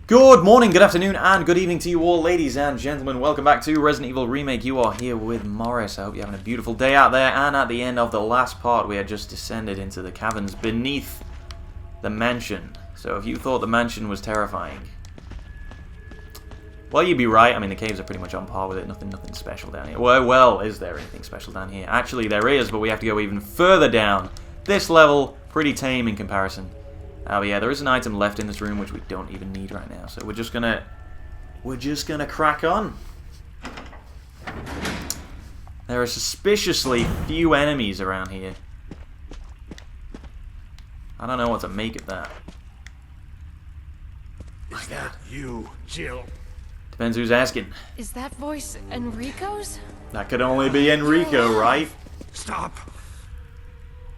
Good morning, good afternoon, and good evening to you all, ladies and gentlemen. Welcome back to Resident Evil Remake. You are here with Morris. I hope you're having a beautiful day out there. And at the end of the last part, we had just descended into the caverns beneath the mansion. So if you thought the mansion was terrifying, well, you'd be right. I mean, the caves are pretty much on par with it. Nothing special down here. Well, is there anything special down here? Actually, there is, but we have to go even further down. This level, pretty tame in comparison. Oh yeah, there is an item left in this room which we don't even need right now, so we're just gonna crack on. There are suspiciously few enemies around here. I don't know what to make of that. Is that you, Jill? Depends who's asking. Is that voice Enrico's? That could only be Enrico, right? Stop!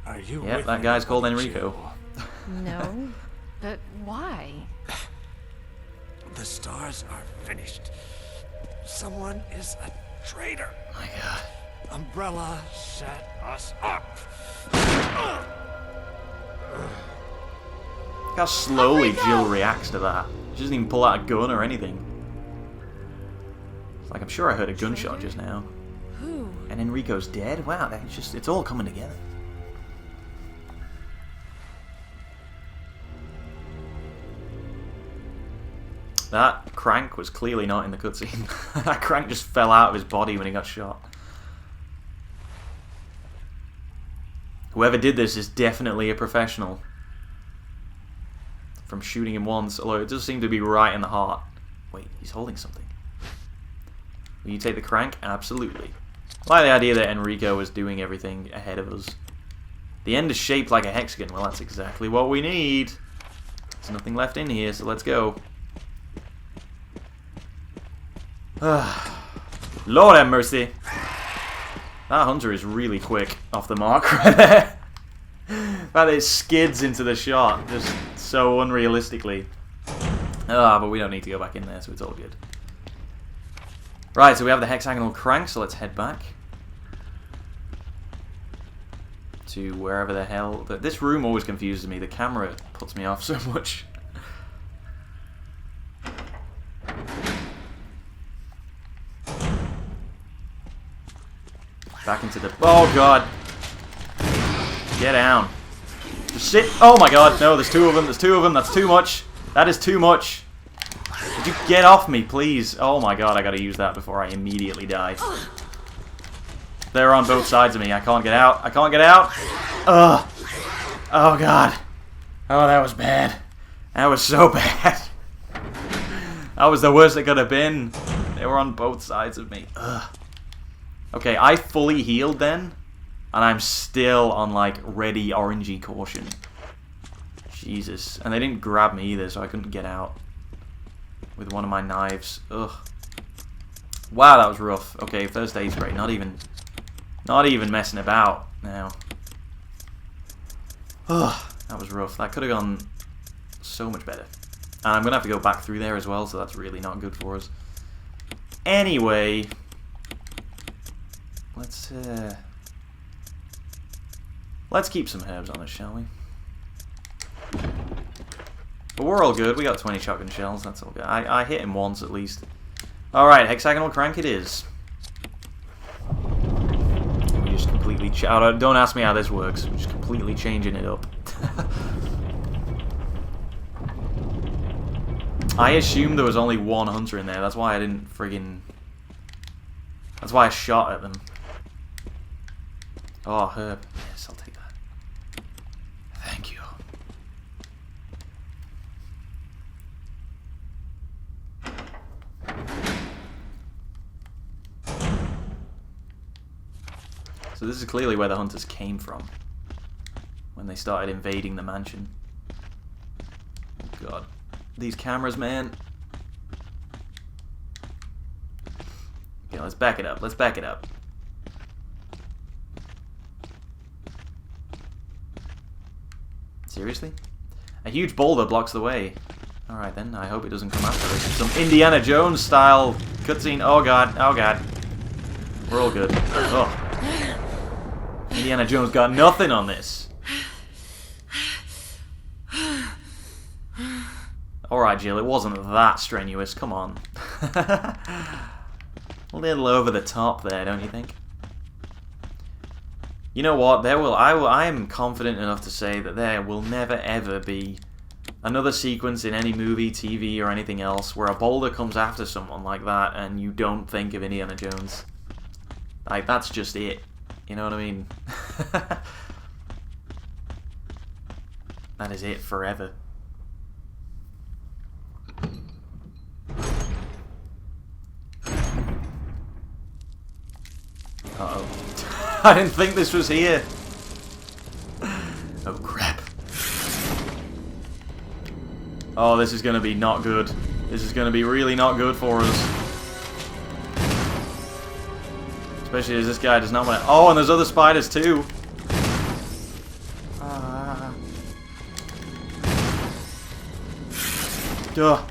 Are you Yep, with that me, guy's called Enrico. Jill? No. But why? The stars are finished. Someone is a traitor. My God. Umbrella set us up. Look how slowly Jill reacts to that. She doesn't even pull out a gun or anything. It's like, I'm sure I heard a gunshot just now. Who? And Enrico's dead? Wow, it's all coming together. That crank was clearly not in the cutscene. That crank just fell out of his body when he got shot. Whoever did this is definitely a professional. From shooting him once, although it does seem to be right in the heart. Wait, he's holding something. Will you take the crank? Absolutely. I like the idea that Enrico was doing everything ahead of us. The end is shaped like a hexagon. Well, that's exactly what we need. There's nothing left in here, so let's go. Lord have mercy. That hunter is really quick off the mark right there. That it skids into the shot just so unrealistically. But we don't need to go back in there, so it's all good. Right, so we have the hexagonal crank, so let's head back to wherever the hell. This room always confuses me. The camera puts me off so much. Back into the... Oh, God. Get down. Just sit... Oh, my God. No, there's two of them. There's two of them. That's too much. That is too much. Would you get off me, please? Oh, my God. I gotta use that before I immediately die. They're on both sides of me. I can't get out. I can't get out. Ugh. Oh, God. Oh, that was bad. That was so bad. That was the worst it could have been. They were on both sides of me. Ugh. Okay, I fully healed then, and I'm still on, like, ready orangey caution. Jesus. And they didn't grab me either, so I couldn't get out with one of my knives. Ugh. Wow, that was rough. Okay, first aid spray. Not even messing about now. Ugh, that was rough. That could have gone so much better. And I'm going to have to go back through there as well, so that's really not good for us. Anyway... Let's keep some herbs on us, shall we? But we're all good. We got 20 shotgun shells. That's all good. I hit him once at least. Alright, hexagonal crank it is. We just completely... Don't ask me how this works. We're just completely changing it up. I assumed there was only one hunter in there. That's why I didn't friggin... That's why I shot at them. Oh, herb. Yes, I'll take that. Thank you. So this is clearly where the hunters came from when they started invading the mansion. Oh, God. These cameras, man. Okay, let's back it up. Let's back it up. Seriously? A huge boulder blocks the way. Alright then, I hope it doesn't come after us. Some Indiana Jones style cutscene. Oh, God. Oh, God. We're all good. Oh. Indiana Jones got nothing on this. Alright, Jill, it wasn't that strenuous. Come on. A little over the top there, don't you think? You know what? I am confident enough to say that there will never ever be another sequence in any movie, TV, or anything else where a boulder comes after someone like that and you don't think of Indiana Jones. Like, that's just it. You know what I mean? That is it forever. Uh-oh. I didn't think this was here. Oh, crap. Oh, this is going to be not good. This is going to be really not good for us. Especially as this guy does not want to... Oh, and there's other spiders too. Duh.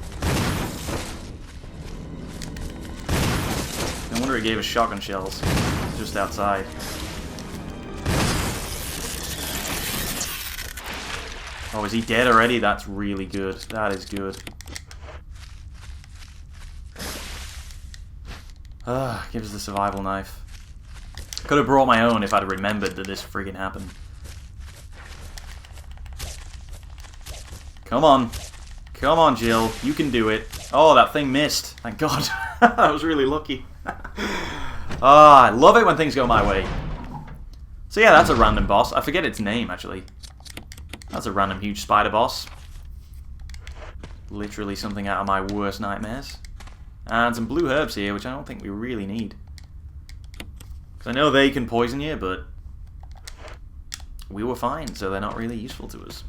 No wonder it gave us shotgun shells just outside. Oh, is he dead already? That's really good. That is good. Give us the survival knife. Could have brought my own if I'd remembered that this friggin' happened. Come on. Come on, Jill. You can do it. Oh, that thing missed. Thank God. I was really lucky. I love it when things go my way. So yeah, that's a random boss. I forget its name, actually. That's a random huge spider boss. Literally something out of my worst nightmares. And some blue herbs here, which I don't think we really need. Because I know they can poison you, but we were fine, so they're not really useful to us.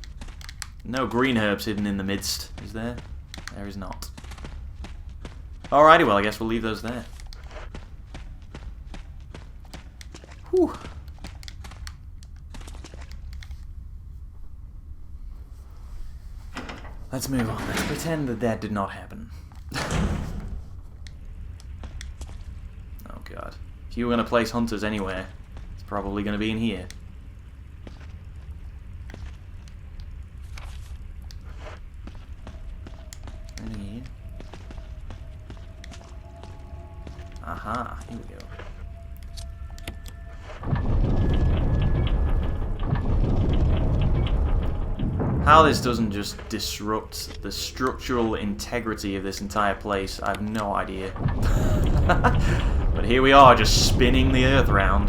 No green herbs hidden in the midst, is there? There is not. Alrighty, well, I guess we'll leave those there. Whew. Let's move on. Let's pretend that that did not happen. Oh god. If you were going to place hunters anywhere, it's probably going to be in here. Anything here? Aha, here we go. How this doesn't just disrupt the structural integrity of this entire place, I have no idea. But here we are, just spinning the earth round.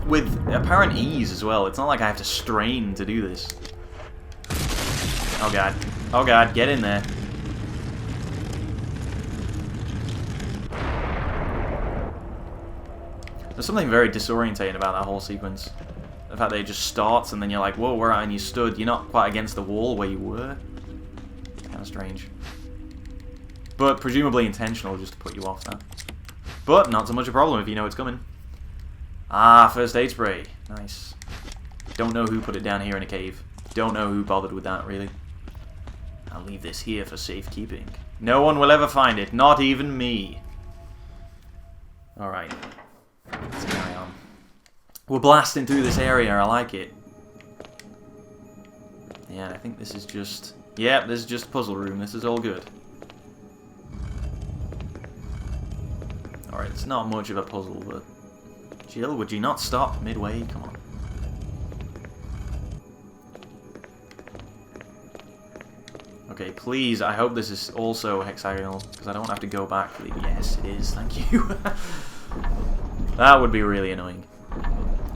With apparent ease as well. It's not like I have to strain to do this. Oh god. Oh god, get in there. There's something very disorientating about that whole sequence. The fact that it just starts and then you're like, whoa, where are you? And you stood. You're not quite against the wall where you were. Kind of strange. But presumably intentional just to put you off that. But not so much a problem if you know it's coming. Ah, first aid spray. Nice. Don't know who put it down here in a cave. Don't know who bothered with that, really. I'll leave this here for safekeeping. No one will ever find it. Not even me. Alright. Let's carry on. We're blasting through this area, I like it. Yeah, I think this is just... Yeah, this is just a puzzle room, this is all good. Alright, it's not much of a puzzle, but... Jill, would you not stop midway? Come on. Okay, please, I hope this is also hexagonal, because I don't have to go back for the... Yes, it is, thank you. That would be really annoying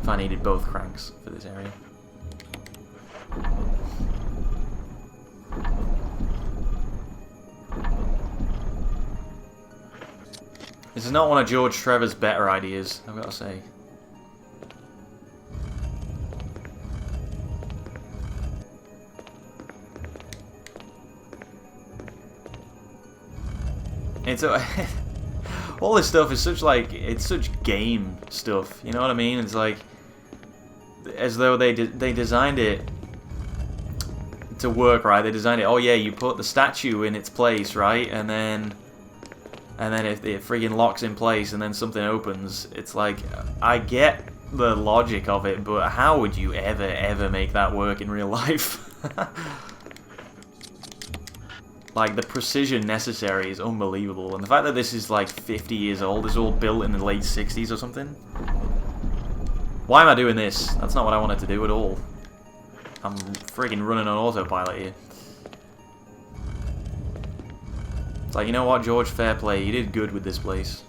if I needed both cranks for this area. This is not one of George Trevor's better ideas, I've got to say. It's a... all this stuff is such like, it's such game stuff, you know what I mean? It's like, as though they designed it to work, right? They designed it, oh yeah, you put the statue in its place, right? And then if it friggin' locks in place and then something opens, it's like, I get the logic of it, but how would you ever make that work in real life? Like, the precision necessary is unbelievable, and the fact that this is like 50 years old, is all built in the late 60s or something. Why am I doing this? That's not what I wanted to do at all. I'm friggin' running on autopilot here. It's like, you know what, George, fair play, you did good with this place.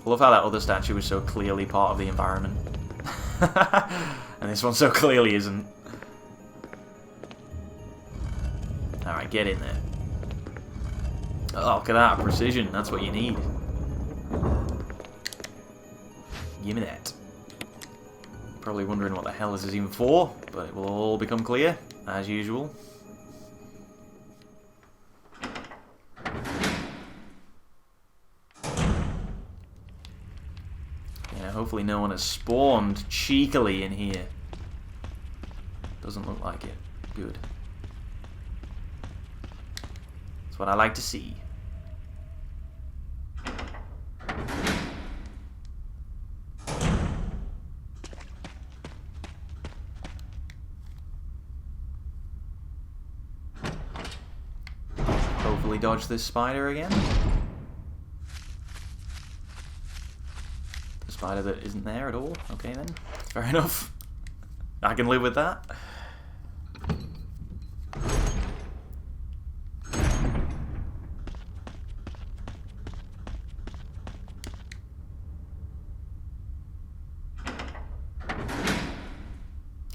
I love how that other statue was so clearly part of the environment. And this one so clearly isn't. Alright, get in there. Oh, look at that, precision, that's what you need. Give me that. Probably wondering what the hell this is even for, but it will all become clear, as usual. Yeah, hopefully no one has spawned cheekily in here. Doesn't look like it. Good. That's what I like to see. Hopefully dodge this spider again. The spider that isn't there at all. Okay then. Fair enough. I can live with that.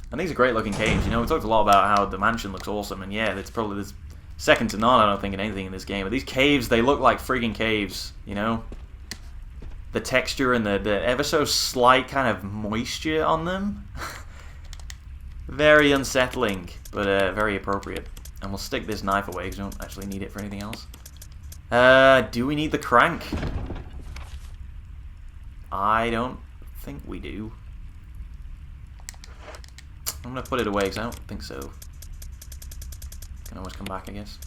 And these are great looking caves, you know, we talked a lot about how the mansion looks awesome, and yeah, it's probably this second to none, I don't think, in anything in this game. But these caves, they look like friggin' caves, you know? The texture and the ever so slight kind of moisture on them. Very unsettling, but very appropriate. And we'll stick this knife away because we don't actually need it for anything else. Do we need the crank? I don't think we do. I'm going to put it away because I don't think so. Can always come back, I guess.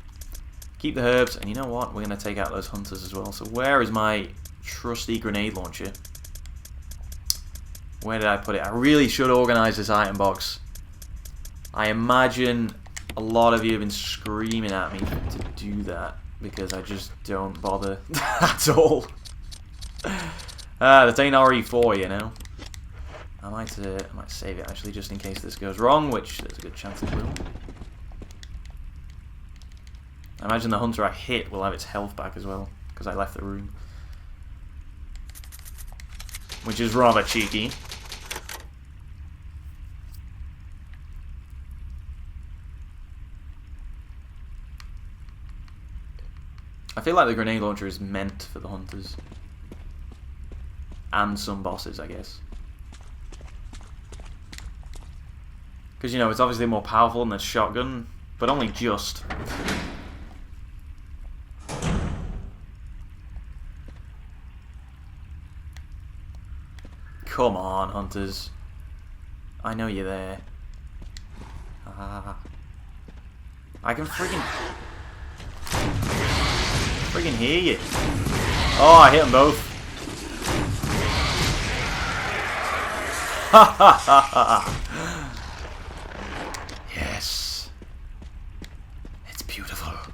Keep the herbs, and you know what? We're going to take out those hunters as well. So where is my trusty grenade launcher? Where did I put it? I really should organize this item box. I imagine a lot of you have been screaming at me to do that because I just don't bother at all. That ain't RE4, you know. I might save it actually just in case this goes wrong, which there's a good chance it will. I imagine the hunter I hit will have its health back as well, because I left the room. Which is rather cheeky. I feel like the grenade launcher is meant for the hunters. And some bosses, I guess. Because, you know, it's obviously more powerful than the shotgun, but only just. Come on, hunters. I know you're there. I can friggin' hear you. Oh, I hit them both. Ha ha ha ha. Yes. It's beautiful. Is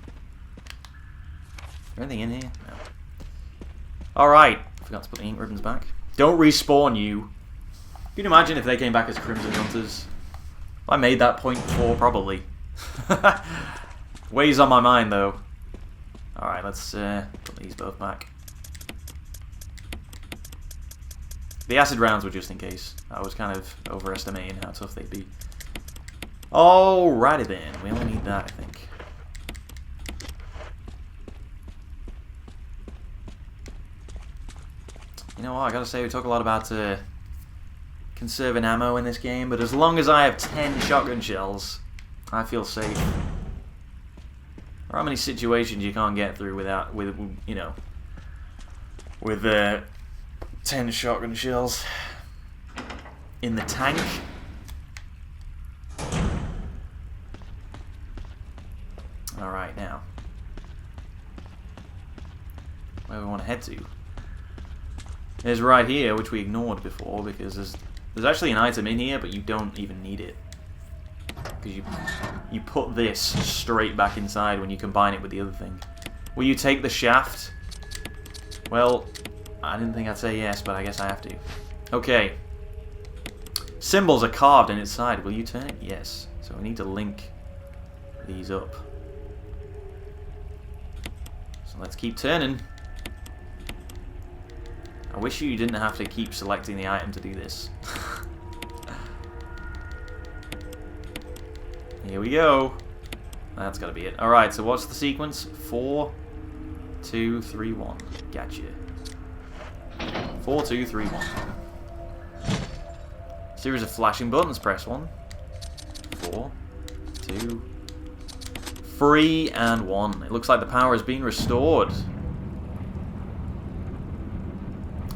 there anything in here? No. Alright. Forgot to put the ink ribbons back. Don't respawn, you. Can you imagine if they came back as Crimson Hunters? I made that point before, probably. Weighs on my mind, though. Alright, let's put these both back. The acid rounds were just in case. I was kind of overestimating how tough they'd be. Alrighty then. We only need that, I think. You know what, I gotta say, we talk a lot about conserving ammo in this game, but as long as I have 10 shotgun shells, I feel safe. There are many situations you can't get through without, with 10 shotgun shells in the tank. Alright, now. Where do we want to head to? is right here, which we ignored before because there's actually an item in here, but you don't even need it. Because you put this straight back inside when you combine it with the other thing. Will you take the shaft? Well, I didn't think I'd say yes, but I guess I have to. Okay. Symbols are carved in its side. Will you turn it? Yes. So we need to link these up. So let's keep turning. I wish you didn't have to keep selecting the item to do this. Here we go. That's gotta be it. Alright, so what's the sequence? 4, 2, 3, 1. Gotcha. 4, 2, 3, 1. Series of flashing buttons. Press 1. 4, 2, 3, and 1. It looks like the power has been restored.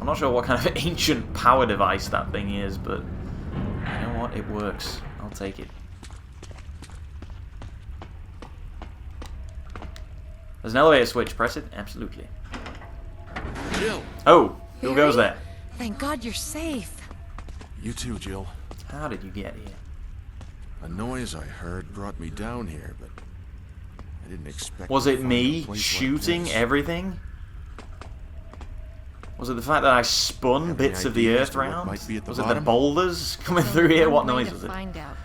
I'm not sure what kind of ancient power device that thing is, but you know what? It works. I'll take it. There's an elevator switch. Press it. Absolutely. Jill! Oh, who goes there? Thank God you're safe. You too, Jill. How did you get here? A noise I heard brought me down here, but I didn't expect. Was to it find me a place shooting like this. everything? Was it the fact that I spun Have bits any of the idea as earth to what round? might be at the Was it the bottom? boulders coming Then through here? one What way noise to was it? find out.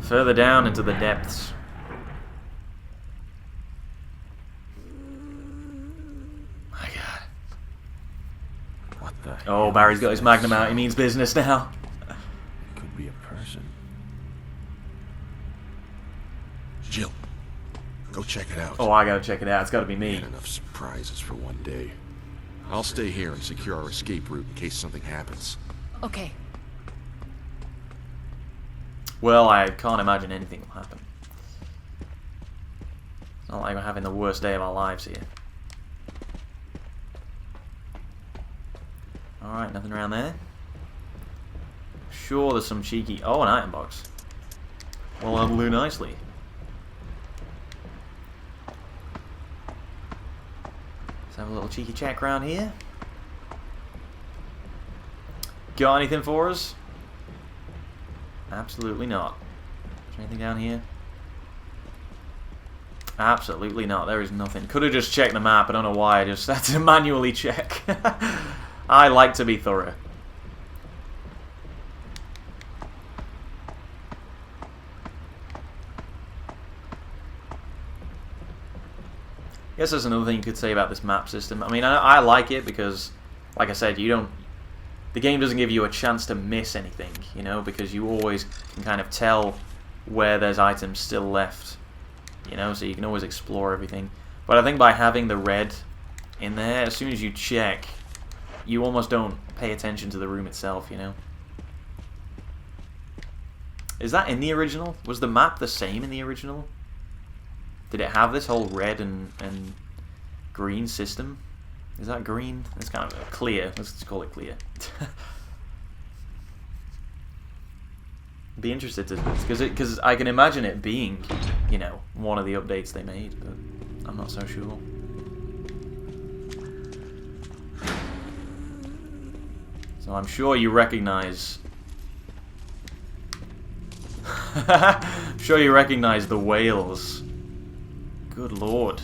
Further down into the depths. My God. What the? Oh, hell Barry's is got his that magnum out. He sound? means business now. It could be a person. Jill, go check it out. Oh, I gotta check it out. It's gotta be We me. had enough surprises for one day. I'll stay here and secure our escape route in case something happens. Okay. Well, I can't imagine anything will happen. It's not like we're having the worst day of our lives here. Alright, nothing around there. Sure, there's some cheeky... Oh, an item box. Well, that'll do nicely. Let's have a little cheeky check around here. Got anything for us? Absolutely not. Is there anything down here? Absolutely not. There is nothing. Could have just checked the map. I don't know why. I just had to manually check. I like to be thorough. I guess there's another thing you could say about this map system. I mean, I like it because, like I said, you don't... The game doesn't give you a chance to miss anything, you know, because you always can kind of tell where there's items still left, you know, so you can always explore everything. But I think by having the red in there, as soon as you check, you almost don't pay attention to the room itself, you know. Is that in the original? Was the map the same in the original? Did it have this whole red and green system? Is that green? It's kind of clear. Let's just call it clear. Be interested to because I can imagine it being, you know, one of the updates they made, but I'm not so sure. So I'm sure you recognize. I'm sure you recognize the whales. Good lord.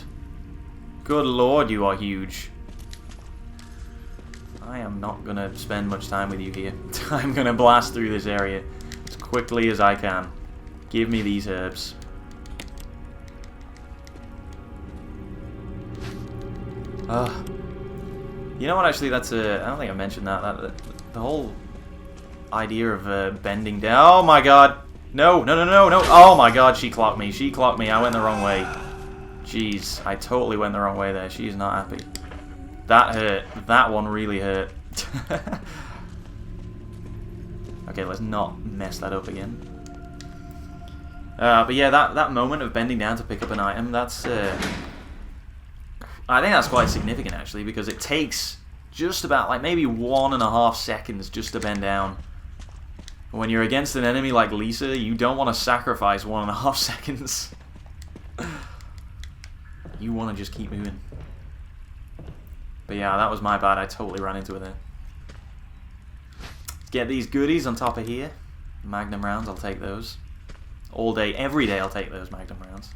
Good lord, you are huge. I am not going to spend much time with you here. I'm going to blast through this area as quickly as I can. Give me these herbs. You know what, actually, that's a... I don't think I mentioned that. The whole idea of bending down... Oh my god! No, no, no, no, no! Oh my god, she clocked me. She clocked me. I went the wrong way. Jeez, I totally went the wrong way there. She is not happy. That hurt. That one really hurt. Okay, let's not mess that up again. But yeah, that moment of bending down to pick up an item, that's... I think that's quite significant, actually, because it takes just about, like, maybe 1.5 seconds just to bend down. When you're against an enemy like Lisa, you don't want to sacrifice 1.5 seconds. You want to just keep moving. But yeah, that was my bad. I totally ran into it there. Get these goodies on top of here. Magnum rounds, I'll take those. All day, every day I'll take those Magnum rounds.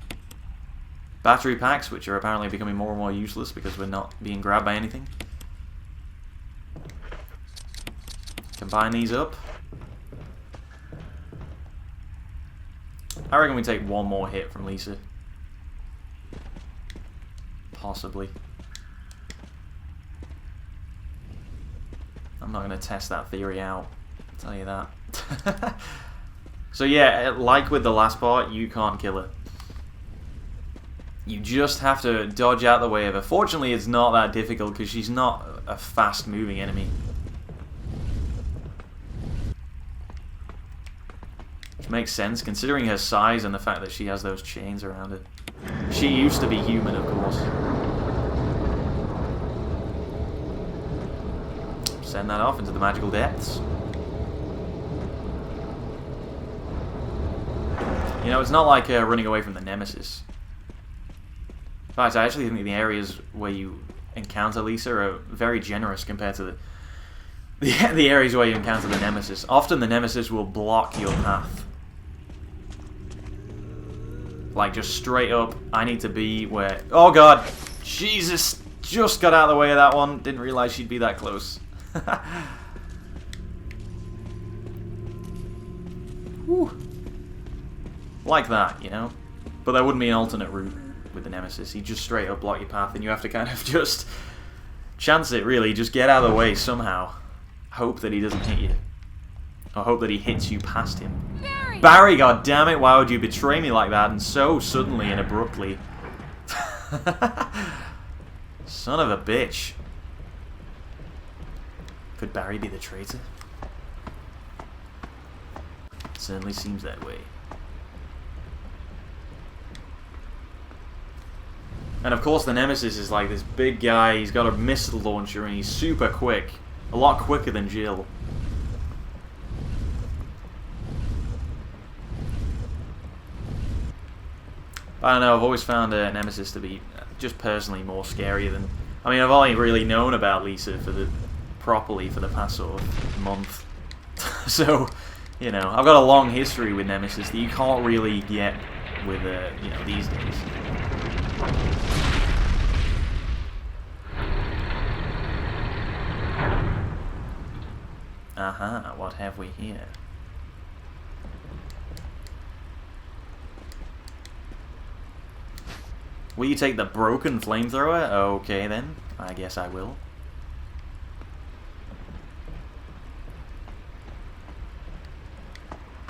Battery packs, which are apparently becoming more and more useless because we're not being grabbed by anything. Combine these up. I reckon we take one more hit from Lisa. Possibly. I'm not going to test that theory out, I'll tell you that. So yeah, like with the last part, you can't kill her. You just have to dodge out the way of her. Fortunately, it's not that difficult because she's not a fast-moving enemy. Which makes sense, considering her size and the fact that she has those chains around her. She used to be human, of course. Send that off into the magical depths. You know, it's not like running away from the Nemesis. In fact, I actually think the areas where you encounter Lisa are very generous compared to the areas where you encounter the Nemesis. Often the Nemesis will block your path. Like, just straight up, I need to be where... Oh god! Jesus! Just got out of the way of that one. Didn't realize she'd be that close. Whew. Like that, you know? But there wouldn't be an alternate route with the Nemesis. He'd just straight up block your path and you have to kind of just chance it, really. Just get out of the way somehow. Hope that he doesn't hit you. Or hope that he hits you past him. Barry, goddammit, why would you betray me like that and so suddenly and abruptly? Son of a bitch. Could Barry be the traitor? Certainly seems that way. And of course the Nemesis is like this big guy, he's got a missile launcher and he's super quick. A lot quicker than Jill. I don't know, I've always found Nemesis to be just personally more scary than... I mean, I've only really known about Lisa properly for the past sort of month. So, you know, I've got a long history with Nemesis that you can't really get with, you know, these days. Aha, what have we here? Will you take the broken flamethrower? Okay then, I guess I will.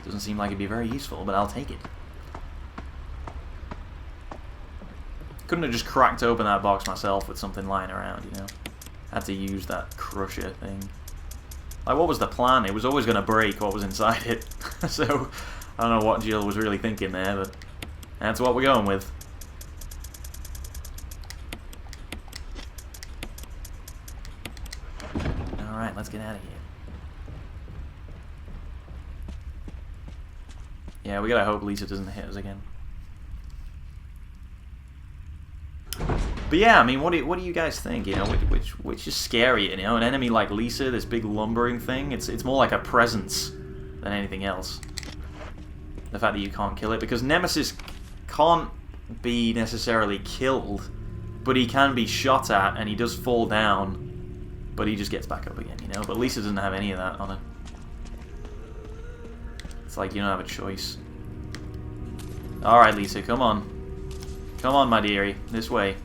Doesn't seem like it'd be very useful, but I'll take it. Couldn't have just cracked open that box myself with something lying around, you know? Had to use that crusher thing. Like, what was the plan? It was always going to break what was inside it. So, I don't know what Jill was really thinking there, but that's what we're going with. Alright, let's get out of here. Yeah, we gotta hope Lisa doesn't hit us again. But yeah, I mean, what do you guys think? You know, which is scarier? You know, an enemy like Lisa, this big lumbering thing. It's more like a presence than anything else. The fact that you can't kill it, because Nemesis can't be necessarily killed, but he can be shot at, and he does fall down, but he just gets back up again. You know, but Lisa doesn't have any of that on her. It's like you don't have a choice. Alright, Lisa, come on. Come on, my dearie. This way.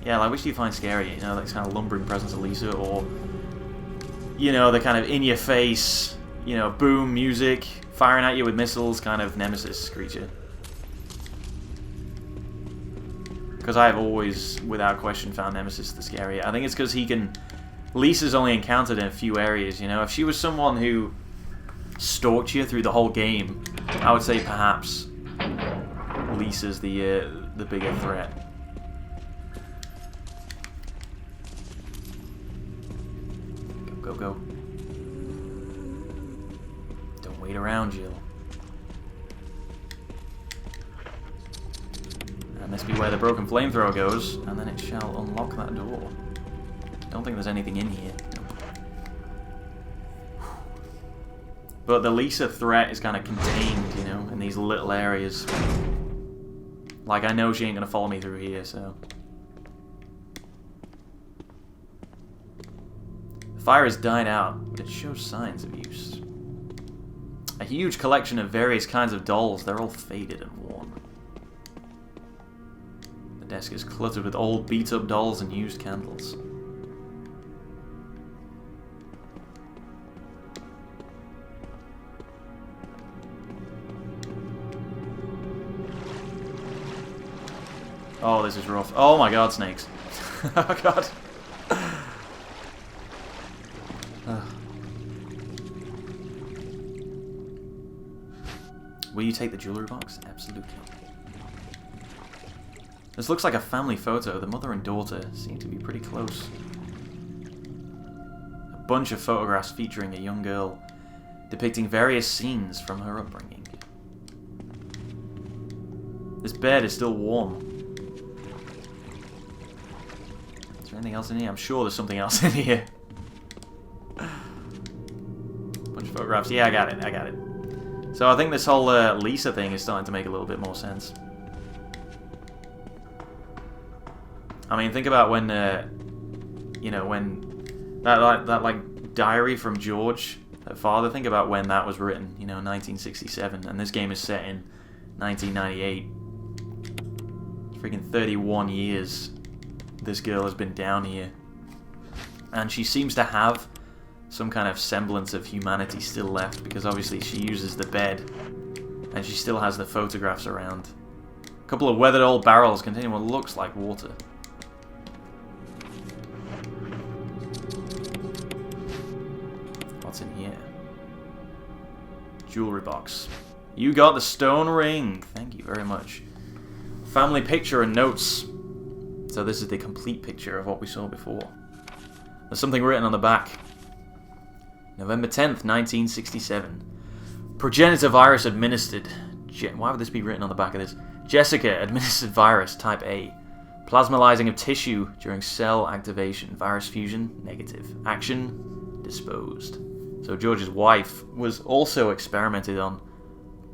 Yeah, like, which do you find scarier? You know, that kind of lumbering presence of Lisa, or, you know, the kind of in-your-face, you know, boom music, firing at you with missiles kind of Nemesis creature? Because I've always, without question, found Nemesis the scarier. I think it's because he can... Lisa's only encountered in a few areas, you know? If she was someone who stalked you through the whole game, I would say perhaps Lisa's the bigger threat. go, go. Don't wait around, Jill. And this be where the broken flamethrower goes, and then it shall unlock that door. Don't think there's anything in here. But the Lisa threat is kind of contained, you know, in these little areas. Like, I know she ain't gonna follow me through here, so... The fire has died out, but it shows signs of use. A huge collection of various kinds of dolls. They're all faded and worn. The desk is cluttered with old, beat-up dolls and used candles. Oh, this is rough. Oh my god, snakes. Oh god. Will you take the jewelry box? Absolutely. This looks like a family photo. The mother and daughter seem to be pretty close. A bunch of photographs featuring a young girl depicting various scenes from her upbringing. This bed is still warm. Is there anything else in here? I'm sure there's something else in here. Bunch of photographs. Yeah, I got it. I got it. So I think this whole Lisa thing is starting to make a little bit more sense. I mean, think about when, you know, when that like diary from George, her father. Think about when that was written. You know, 1967, and this game is set in 1998. Freaking 31 years. This girl has been down here, and she seems to have some kind of semblance of humanity still left, because obviously she uses the bed, and she still has the photographs around. A couple of weathered old barrels containing what looks like water. What's in here? Jewelry box. You got the stone ring. Thank you very much. Family picture and notes. So this is the complete picture of what we saw before. There's something written on the back. November 10th, 1967. Progenitor virus administered. Why would this be written on the back of this? Jessica administered virus type A. Plasmalizing of tissue during cell activation. Virus fusion negative. Action disposed. So George's wife was also experimented on,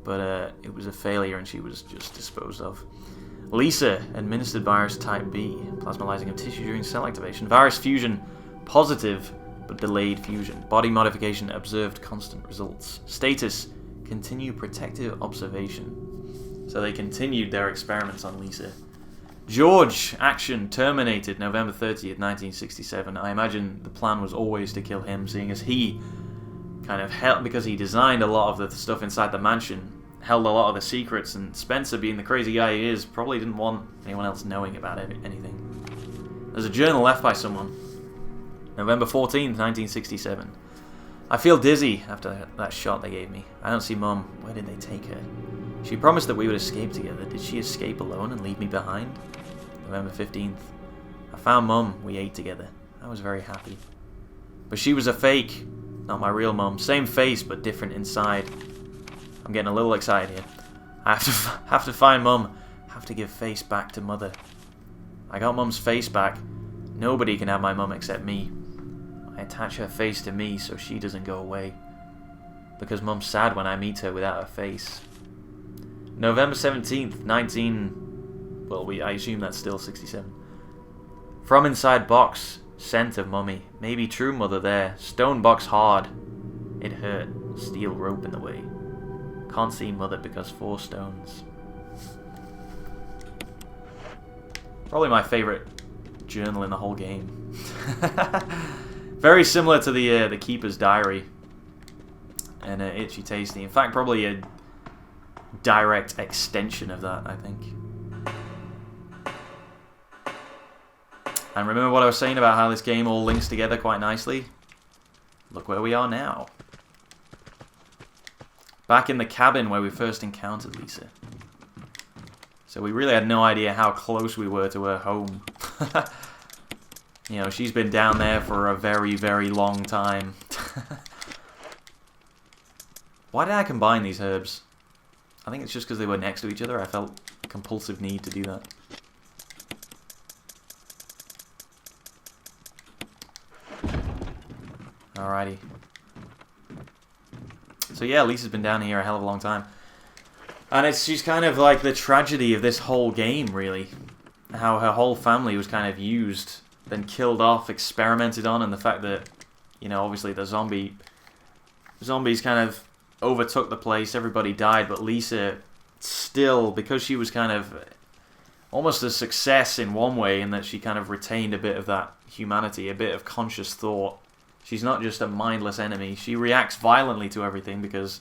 but it was a failure and she was just disposed of. Lisa administered virus type B. Plasmalizing of tissue during cell activation. Virus fusion positive, but delayed fusion. Body modification observed constant results. Status, continue protective observation. So they continued their experiments on Lisa. George, action terminated November 30th, 1967. I imagine the plan was always to kill him, seeing as he kind of held, because he designed a lot of the stuff inside the mansion, held a lot of the secrets, and Spencer, being the crazy guy he is, probably didn't want anyone else knowing about anything. There's a journal left by someone. November 14th, 1967. I feel dizzy after that shot they gave me. I don't see Mum. Where did they take her? She promised that we would escape together. Did she escape alone and leave me behind? November 15th. I found Mum. We ate together. I was very happy. But she was a fake. Not my real Mum. Same face, but different inside. I'm getting a little excited here. I have to find Mum. Have to give face back to Mother. I got Mum's face back. Nobody can have my Mum except me. I attach her face to me so she doesn't go away. Because Mum's sad when I meet her without her face. November 17th, I assume that's still 67. From inside box. Scent of Mummy. Maybe true Mother there. Stone box hard. It hurt. Steel rope in the way. Can't see Mother because 4 stones. Probably my favorite journal in the whole game. Very similar to the Keeper's Diary and Itchy Tasty. In fact, probably a direct extension of that, I think. And remember what I was saying about how this game all links together quite nicely? Look where we are now. Back in the cabin where we first encountered Lisa. So we really had no idea how close we were to her home. You know, she's been down there for a very, very long time. Why did I combine these herbs? I think it's just because they were next to each other. I felt a compulsive need to do that. Alrighty. So yeah, Lisa's been down here a hell of a long time. And she's kind of like the tragedy of this whole game, really. How her whole family was kind of used, then killed off, experimented on, and the fact that, you know, obviously the zombies kind of overtook the place, everybody died, but Lisa still, because she was kind of almost a success in one way, in that she kind of retained a bit of that humanity, a bit of conscious thought. She's not just a mindless enemy. She reacts violently to everything because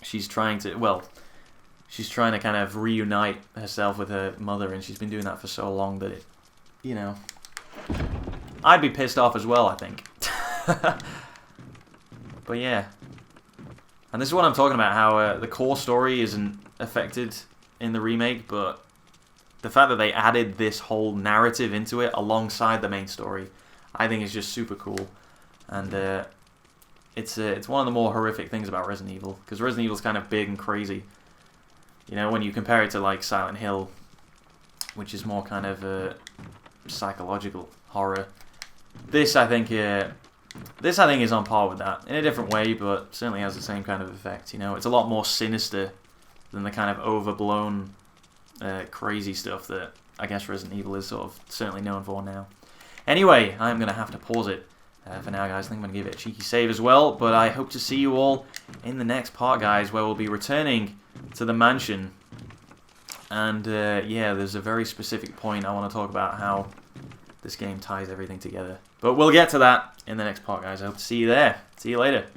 she's trying to, well, she's trying to kind of reunite herself with her mother, and she's been doing that for so long that it, you know, I'd be pissed off as well, I think. But yeah. And this is what I'm talking about, how the core story isn't affected in the remake, but the fact that they added this whole narrative into it alongside the main story, I think is just super cool. And it's one of the more horrific things about Resident Evil, because Resident Evil's kind of big and crazy. You know, when you compare it to like Silent Hill, which is more kind of psychological horror, this I think is on par with that in a different way, but certainly has the same kind of effect. You know, it's a lot more sinister than the kind of overblown, crazy stuff that I guess Resident Evil is sort of certainly known for now. Anyway, I'm going to have to pause it for now, guys. I think I'm going to give it a cheeky save as well, but I hope to see you all in the next part, guys, where we'll be returning to the mansion. And yeah, there's a very specific point I want to talk about how this game ties everything together. But we'll get to that in the next part, guys. I hope to see you there. See you later.